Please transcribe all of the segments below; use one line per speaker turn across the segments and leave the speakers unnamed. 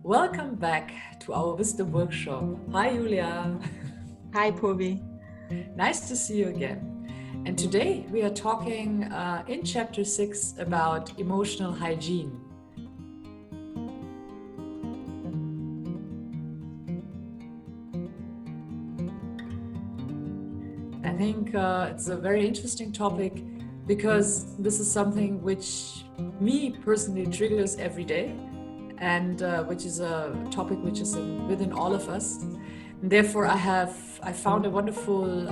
Welcome back to our wisdom workshop. Hi, Julia.
Hi, Purvi.
Nice to see you again. And today we are talking in chapter 6 about emotional hygiene. I think it's a very interesting topic because this is something which me personally triggers every day, and which is a topic which is within all of us. And therefore, I found a wonderful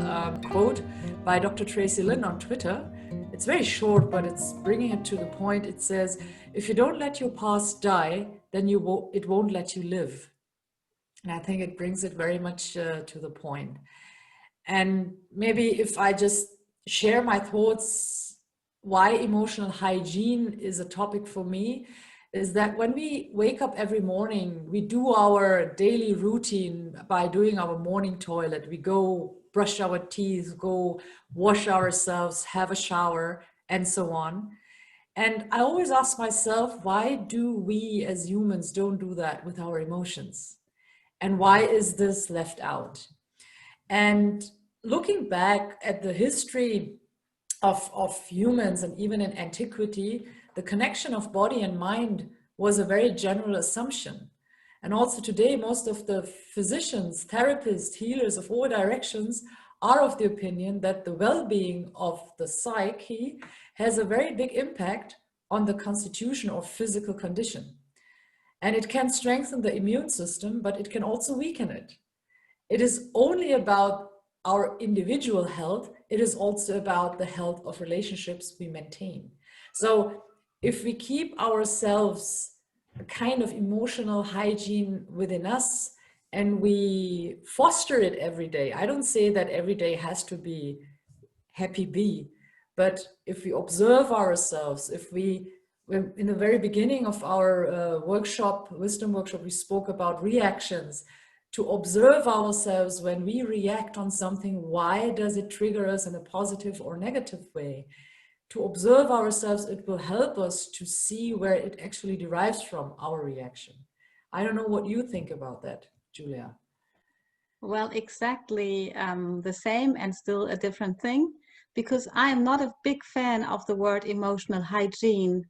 quote by Dr. Traci Lynn on Twitter. It's very short, but it's bringing it to the point. It says, "If you don't let your past die, then it won't let you live." And I think it brings it very much to the point. And maybe if I just share my thoughts, why emotional hygiene is a topic for me, is that when we wake up every morning, we do our daily routine by doing our morning toilet. We go brush our teeth, go wash ourselves, have a shower, and so on. And I always ask myself, why do we as humans don't do that with our emotions? And why is this left out? And looking back at the history of humans, and even in antiquity, the connection of body and mind was a very general assumption. And also today, most of the physicians, therapists, healers of all directions are of the opinion that the well-being of the psyche has a very big impact on the constitution or physical condition. And it can strengthen the immune system, but it can also weaken it. It is only about our individual health. It is also about the health of relationships we maintain. So if we keep ourselves a kind of emotional hygiene within us and we foster it every day, I don't say that every day has to be happy bee, but if we observe ourselves, if we, in the very beginning of our wisdom workshop, we spoke about reactions. To observe ourselves when we react on something, why does it trigger us in a positive or negative way? To observe ourselves, it will help us to see where it actually derives from, our reaction. I don't know what you think about that, Julia.
Well, exactly the same and still a different thing, because I am not a big fan of the word emotional hygiene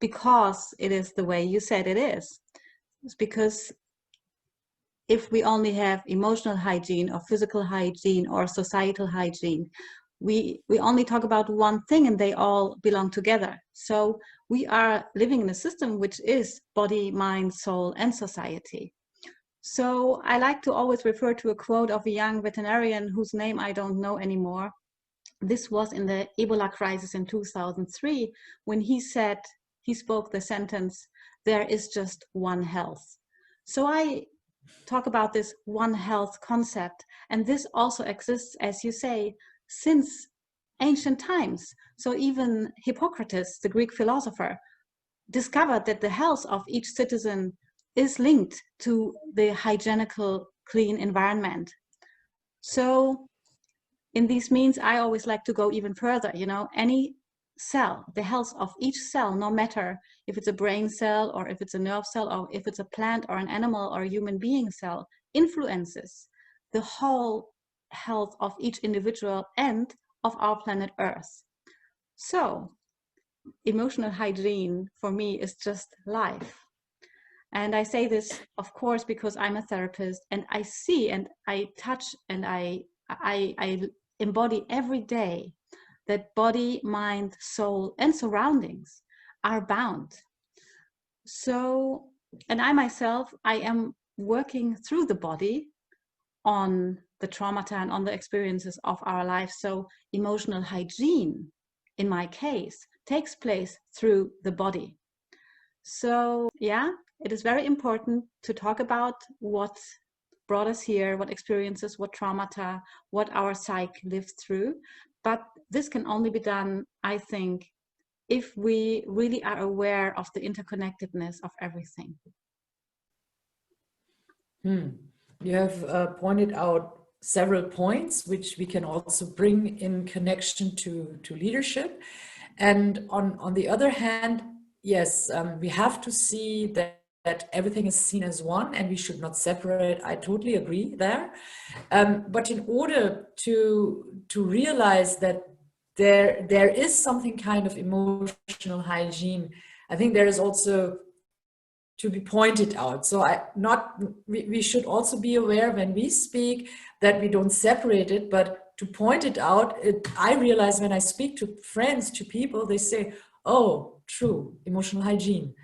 because it is the way you said it is. It's because if we only have emotional hygiene or physical hygiene or societal hygiene, we only talk about one thing and they all belong together. So we are living in a system which is body, mind, soul, and society. So I like to always refer to a quote of a young veterinarian whose name I don't know anymore. This was in the Ebola crisis in 2003, when he spoke the sentence, "There is just one health." So I talk about this one health concept, and this also exists, as you say, since ancient times. So even Hippocrates, the Greek philosopher, discovered that the health of each citizen is linked to the hygienical, clean environment. So in these means, I always like to go even further. Any cell, the health of each cell, no matter if it's a brain cell or if it's a nerve cell or if it's a plant or an animal or a human being cell, influences the whole health of each individual and of our planet Earth. So emotional hygiene for me is just life. And I say this, of course, because I'm a therapist and I see and I touch and I embody every day that body, mind, soul, and surroundings are bound. So, and I myself, I am working through the body on the traumata and on the experiences of our life. So emotional hygiene, in my case, takes place through the body. So yeah, it is very important to talk about what brought us here, what experiences, what traumata, what our psyche lived through. But this can only be done, I think, if we really are aware of the interconnectedness of everything.
You have pointed out several points which we can also bring in connection to leadership. And on the other hand, yes, we have to see that that everything is seen as one and we should not separate. I totally agree there. But in order to realize that there is something kind of emotional hygiene, I think there is also to be pointed out. So we should also be aware when we speak that we don't separate it, but to point it out. I realize when I speak to friends, to people, they say, oh, true, emotional hygiene.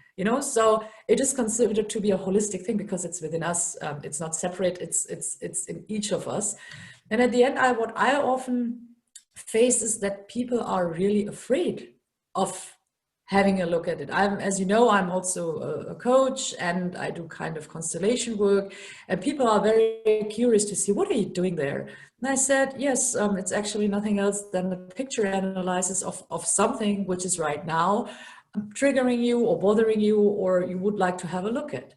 So it is considered to be a holistic thing because it's within us. It's not separate. It's in each of us. And at the end, what I often face is that people are really afraid of having a look at it. As you know, I'm also a coach and I do kind of constellation work, and people are very curious to see, what are you doing there? And I said, yes, it's actually nothing else than the picture analysis of something which is right now triggering you or bothering you, or you would like to have a look at.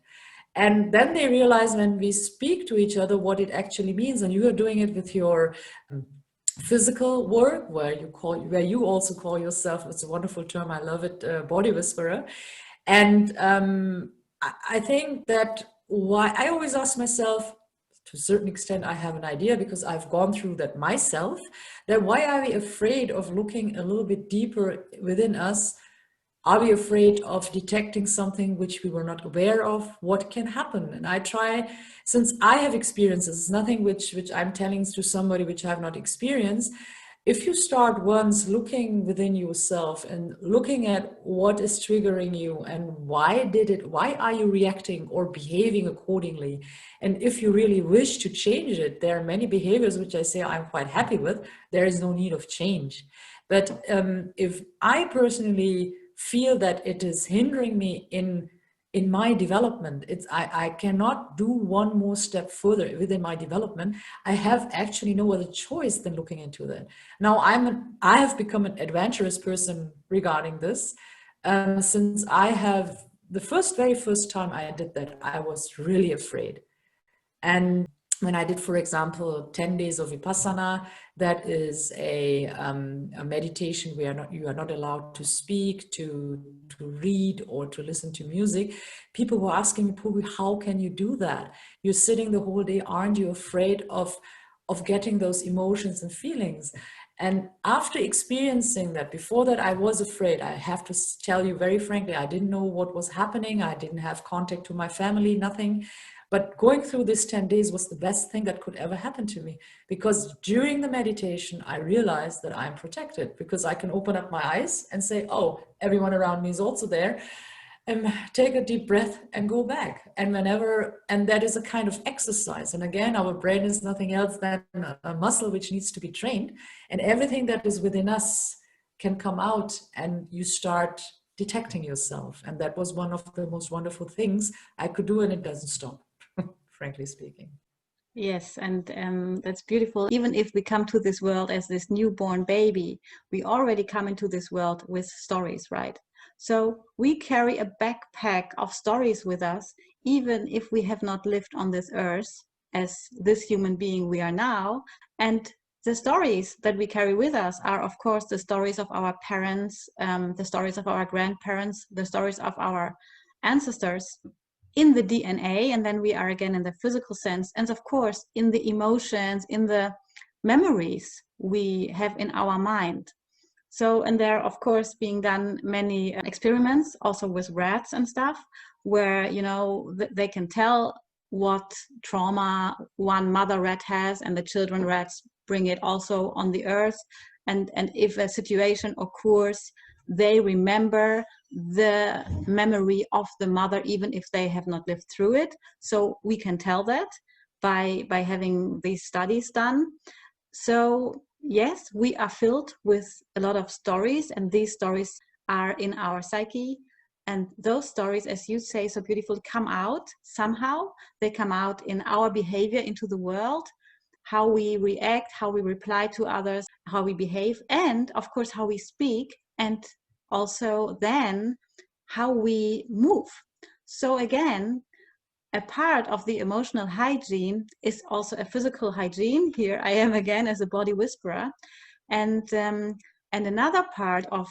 And then they realize when we speak to each other what it actually means, and you are doing it with your physical work, where you also call yourself, it's a wonderful term, I love it, body whisperer. And I think that why I always ask myself, to a certain extent I have an idea because I've gone through that myself, that why are we afraid of looking a little bit deeper within us? Are we afraid of detecting something which we were not aware of? What can happen? And I try, since I have experiences, nothing which I'm telling to somebody which I have not experienced. If you start once looking within yourself and looking at what is triggering you and why are you reacting or behaving accordingly? And if you really wish to change it, there are many behaviors which I say I'm quite happy with. There is no need of change. But if I personally feel that it is hindering me in my development, I cannot do one more step further within my development. I have actually no other choice than looking into that. Now I have become an adventurous person regarding this, since I have the very first time I did that, I was really afraid. And when I did, for example, 10 days of Vipassana, that is a meditation where you are not allowed to speak, to read, or to listen to music. People were asking me, Puri, how can you do that? You're sitting the whole day. Aren't you afraid of getting those emotions and feelings? And after experiencing that, before that, I was afraid. I have to tell you very frankly, I didn't know what was happening. I didn't have contact to my family, nothing. But going through this 10 days was the best thing that could ever happen to me, because during the meditation, I realized that I'm protected, because I can open up my eyes and say, oh, everyone around me is also there. And take a deep breath and go back. And that is a kind of exercise. And again, our brain is nothing else than a muscle which needs to be trained. And everything that is within us can come out, and you start detecting yourself. And that was one of the most wonderful things I could do, and it doesn't stop. Frankly speaking.
Yes, and that's beautiful. Even if we come to this world as this newborn baby, we already come into this world with stories, right? So we carry a backpack of stories with us, even if we have not lived on this earth as this human being we are now. And the stories that we carry with us are, of course, the stories of our parents, the stories of our grandparents, the stories of our ancestors, in the DNA, and then we are again in the physical sense, and of course in the emotions, in the memories we have in our mind. So, and there are of course being done many experiments also with rats and stuff, where they can tell what trauma one mother rat has, and the children rats bring it also on the earth, and if a situation occurs, they remember the memory of the mother, even if they have not lived through it. So we can tell that by having these studies done. So yes, we are filled with a lot of stories, and these stories are in our psyche. And those stories, as you say so beautifully, come out somehow. They come out in our behavior into the world, how we react, how we reply to others, how we behave, and of course how we speak, and also then how we move. So again, a part of the emotional hygiene is also a physical hygiene. Here I am again as a body whisperer. And another part of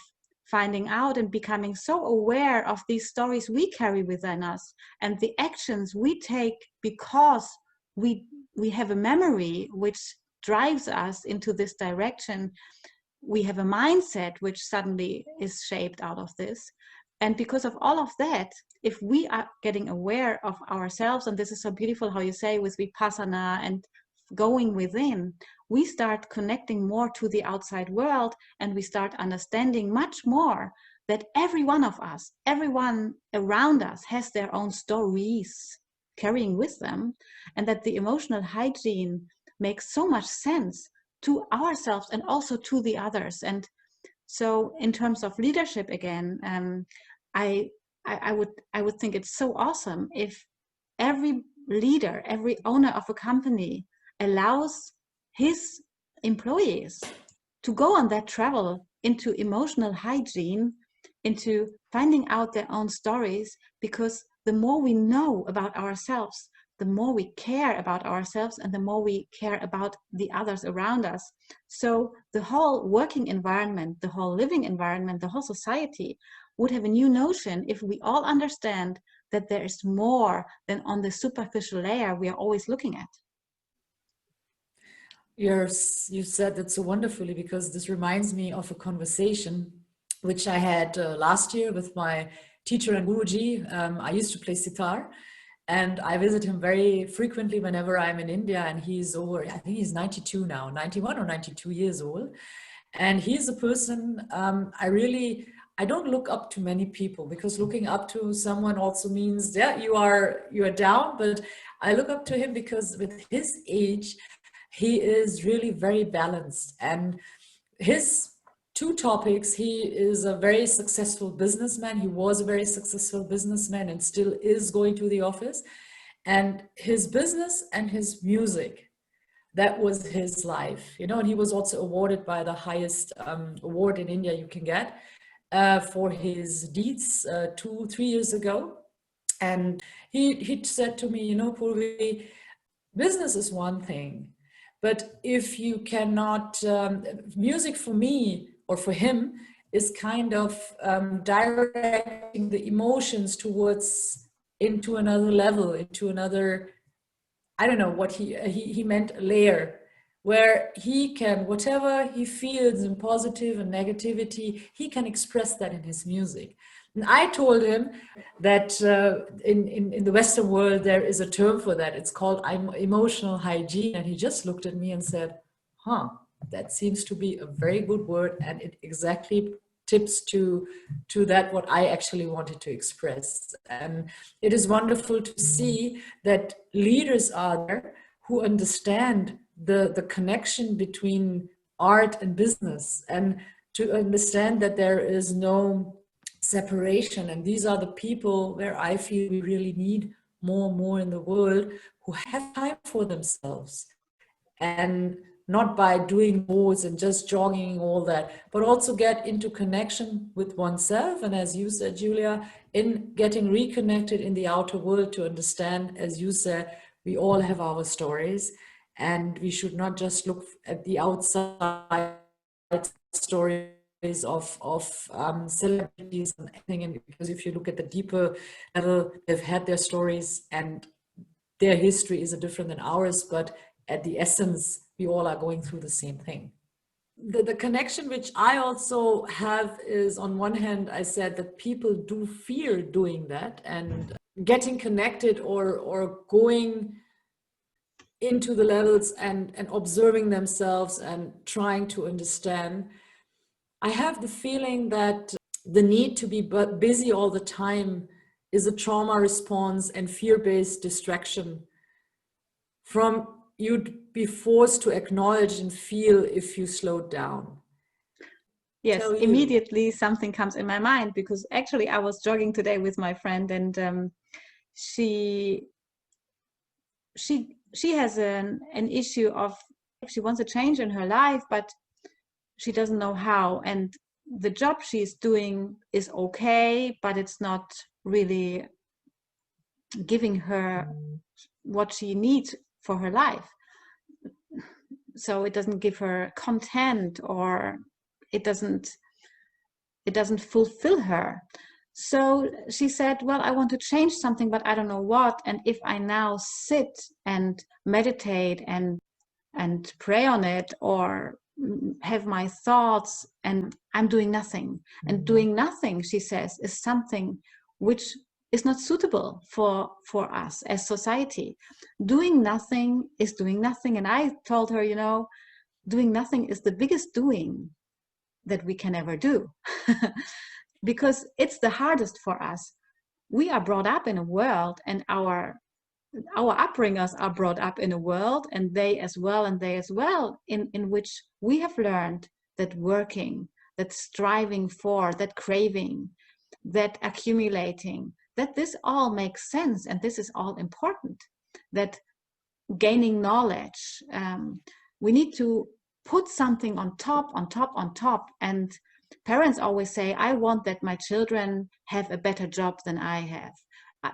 finding out and becoming so aware of these stories we carry within us and the actions we take because we have a memory which drives us into this direction. We have a mindset which suddenly is shaped out of this. And because of all of that, if we are getting aware of ourselves, and this is so beautiful how you say with Vipassana and going within, we start connecting more to the outside world, and we start understanding much more that every one of us, everyone around us has their own stories carrying with them, and that the emotional hygiene makes so much sense to ourselves and also to the others. And so in terms of leadership again, I would think it's so awesome if every leader, every owner of a company allows his employees to go on that travel into emotional hygiene, into finding out their own stories, because the more we know about ourselves, the more we care about ourselves and the more we care about the others around us. So the whole working environment, the whole living environment, the whole society would have a new notion if we all understand that there is more than on the superficial layer we are always looking at.
You said that so wonderfully, because this reminds me of a conversation which I had last year with my teacher and Guruji. I used to play sitar, and I visit him very frequently whenever I'm in India, and he's over, I think he's 92 now, 91 or 92 years old. And he's a person I don't look up to many people, because looking up to someone also means, yeah, you are down, but I look up to him because with his age, he is really very balanced. And his two topics, he is a very successful businessman. He was a very successful businessman and still is going to the office. And his business and his music, that was his life, and he was also awarded by the highest award in India you can get for his deeds 2-3 years ago. And he said to me, Purvi, business is one thing, but if you cannot, music for me or for him is kind of directing the emotions towards into another level, into another, I don't know what he meant, a layer where he can, whatever he feels in positive and negativity, he can express that in his music. And I told him that in the Western world, there is a term for that. It's called emotional hygiene. And he just looked at me and said, that seems to be a very good word. And it exactly tips to that what I actually wanted to express. And it is wonderful to see that leaders are there who understand the connection between art and business, and to understand that there is no separation. And these are the people where I feel we really need more and more in the world, who have time for themselves, and not by doing boards and just jogging, all that, but also get into connection with oneself. And as you said, Julia, in getting reconnected in the outer world, to understand, as you said, we all have our stories, and we should not just look at the outside stories of celebrities and everything. And because if you look at the deeper level, they've had their stories and their history is different than ours, but at the essence, we all are going through the same thing. The connection which I also have is, on one hand, I said that people do fear doing that and getting connected or going into the levels and observing themselves and trying to understand. I have the feeling that the need to be busy all the time is a trauma response and fear-based distraction from you'd be forced to acknowledge and feel if you slowed down.
Yes, immediately something comes in my mind, because actually I was jogging today with my friend, and she has an issue of, she wants a change in her life, but she doesn't know how. And the job she's doing is okay, but it's not really giving her what she needs for her life. So it doesn't give her content, or it doesn't it doesn't fulfill her. So she said, well, I want to change something, but I don't know what. And if I now sit and meditate and pray on it, or have my thoughts, and I'm doing nothing. And doing nothing, she says, is something which is not suitable for us as society. Doing nothing is doing nothing. And I told her, you know, doing nothing is the biggest doing that we can ever do. Because it's the hardest for us. We are brought up in a world, and our upbringers are brought up in a world, and they as well, in which we have learned that working, that striving for, that craving, that accumulating, that this all makes sense, and this is all important, that gaining knowledge, we need to put something on top, on top, on top. And parents always say, I want that my children have a better job than I have.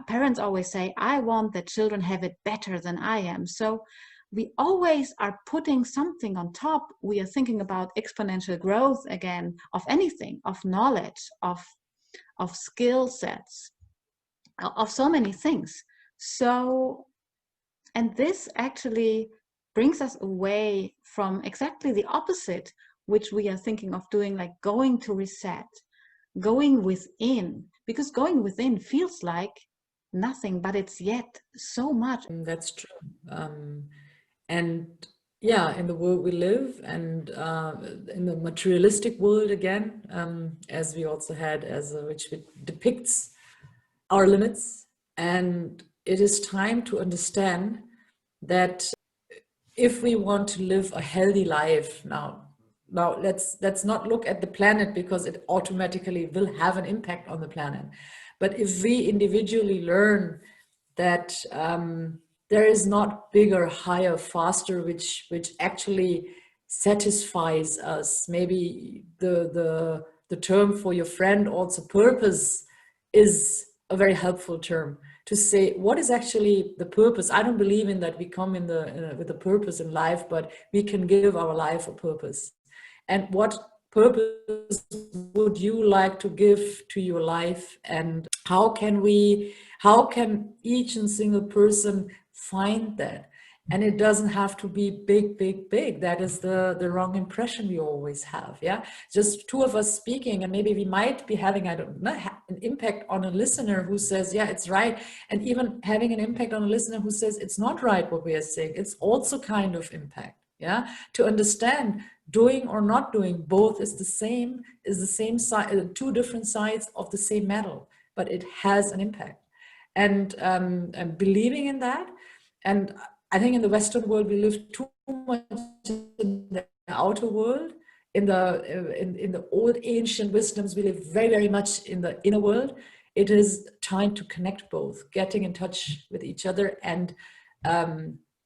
Parents always say, I want that children have it better than I am. So we always are putting something on top. We are thinking about exponential growth again, of anything, of knowledge, of skill sets, of so many things. So, and this actually brings us away from exactly the opposite, which we are thinking of doing, like going to reset, going within, because going within feels like nothing, but it's yet so much.
That's true. And yeah, in the world we live, and in the materialistic world again, as we also had, which depicts our limits. And it is time to understand that if we want to live a healthy life now let's not look at the planet, because it automatically will have an impact on the planet. But if we individually learn that there is not bigger, higher, faster, which actually satisfies us, maybe the term for your friend also, purpose, is a very helpful term to say what is actually the purpose. I don't believe in that we come with a purpose in life, but we can give our life a purpose. And what purpose would you like to give to your life? And how can each and single person find that? And it doesn't have to be big, big, big. That is the wrong impression we always have. Yeah, just two of us speaking, and maybe we might be having, I don't know, an impact on a listener who says, yeah, it's right. And even having an impact on a listener who says it's not right what we are saying. It's also kind of impact. Yeah, to understand doing or not doing, both is the same side, two different sides of the same medal, but it has an impact. And believing in that. And I think in the Western world, we live too much in the outer world. In the old ancient wisdoms, we live very, very much in the inner world. It is time to connect both, getting in touch with each other, and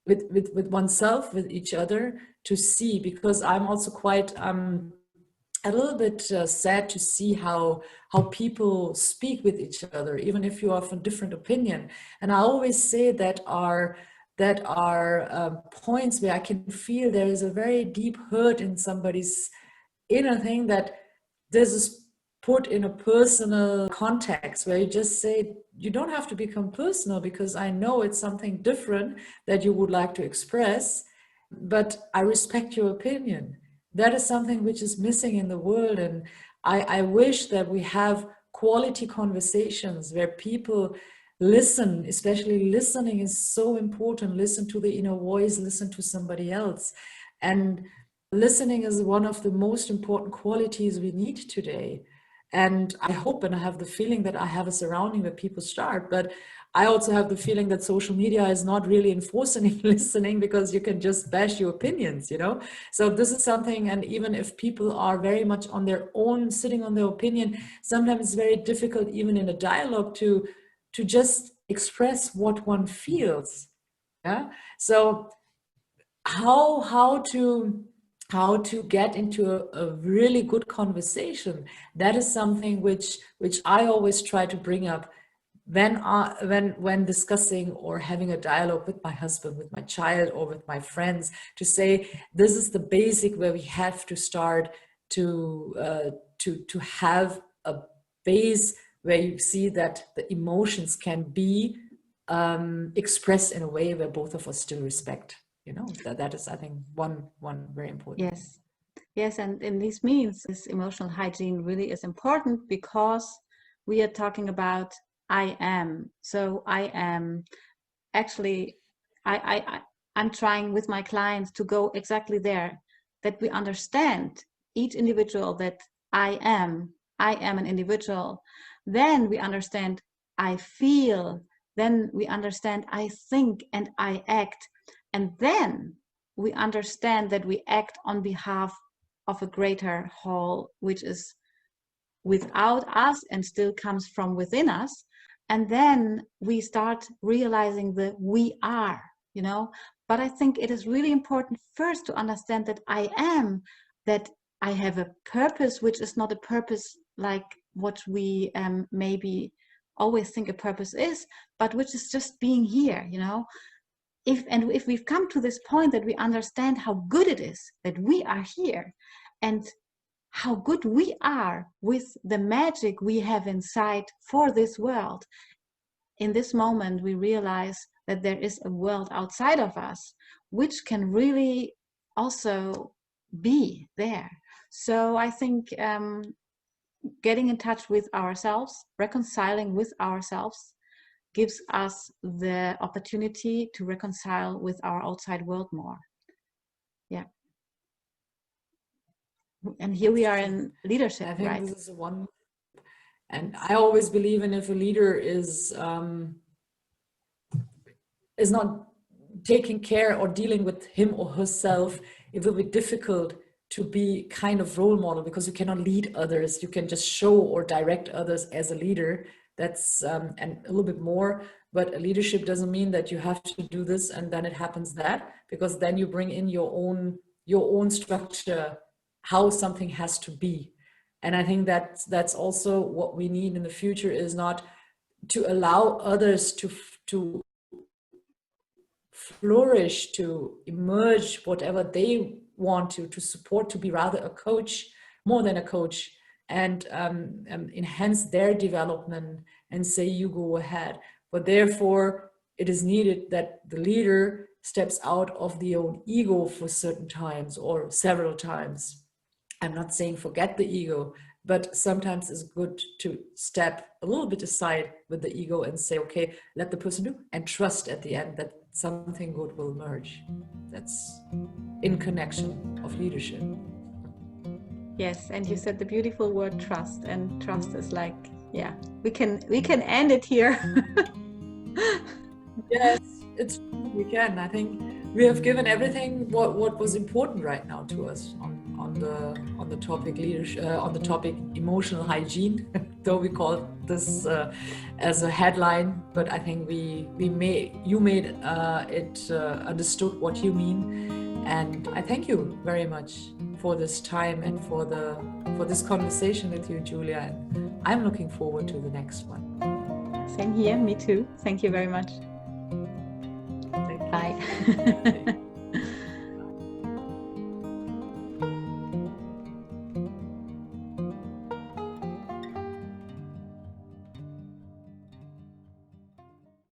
with oneself, with each other, to see. Because I'm also quite a little bit sad to see how people speak with each other, even if you are of a different opinion. And I always say that are points where I can feel there is a very deep hurt in somebody's inner thing, that this is put in a personal context, where you just say, you don't have to become personal, because I know it's something different that you would like to express, but I respect your opinion. That is something which is missing in the world. And I wish that we have quality conversations where people listen. Especially listening is so important. Listen to the inner voice, listen to somebody else. And listening is one of the most important qualities we need today. And I hope, and I have the feeling that I have a surrounding where people start, but I also have the feeling that social media is not really enforcing listening, because you can just bash your opinions, So this is something, and even if people are very much on their own, sitting on their opinion, sometimes it's very difficult, even in a dialogue, to just express what one feels. Yeah. So how to get into a really good conversation, that is something which I always try to bring up when discussing or having a dialogue with my husband, with my child, or with my friends, to say this is the basic where we have to start to to have a base where you see that the emotions can be expressed in a way where both of us still respect. That is, I think, one very important thing.
Yes, and this means this emotional hygiene really is important because we are talking about I am. So I am actually, I'm trying with my clients to go exactly there, that we understand each individual, that I am an individual. Then we understand I feel, then we understand I think and I act. And then we understand that we act on behalf of a greater whole, which is without us and still comes from within us. And then we start realizing that we are, but I think it is really important first to understand that I am, that I have a purpose, which is not a purpose like what we maybe always think a purpose is, but which is just being here, If we've come to this point that we understand how good it is that we are here, and how good we are with the magic we have inside for this world, in this moment we realize that there is a world outside of us which can really also be there. So I think getting in touch with ourselves, reconciling with ourselves, gives us the opportunity to reconcile with our outside world more. Yeah. And here we are in leadership,
I think
right?
this is one, and I always believe in, if a leader is not taking care or dealing with him or herself, it will be difficult to be kind of role model, because you cannot lead others. You can just show or direct others as a leader. That's and a little bit more, but a leadership doesn't mean that you have to do this and then it happens that, because then you bring in your own structure, how something has to be. And I think that's also what we need in the future, is not to allow others to flourish, to emerge whatever they want to support, to be rather a coach, more than a coach, and enhance their development and say, you go ahead. But therefore, it is needed that the leader steps out of the own ego for certain times or several times. I'm not saying forget the ego, but sometimes it's good to step a little bit aside with the ego and say, okay, let the person do, and trust at the end that something good will emerge. That's in connection of leadership.
Yes, and you said the beautiful word trust, and trust is like, yeah, we can end it here.
Yes, we can. I think we have given everything what was important right now to us on the topic leadership, on the topic emotional hygiene. Though we call this as a headline, but I think you made it understood what you mean, and I thank you very much for this time and for this conversation with you, Julia. And I'm looking forward to the next one.
Same here, me too. Thank you very much. Bye.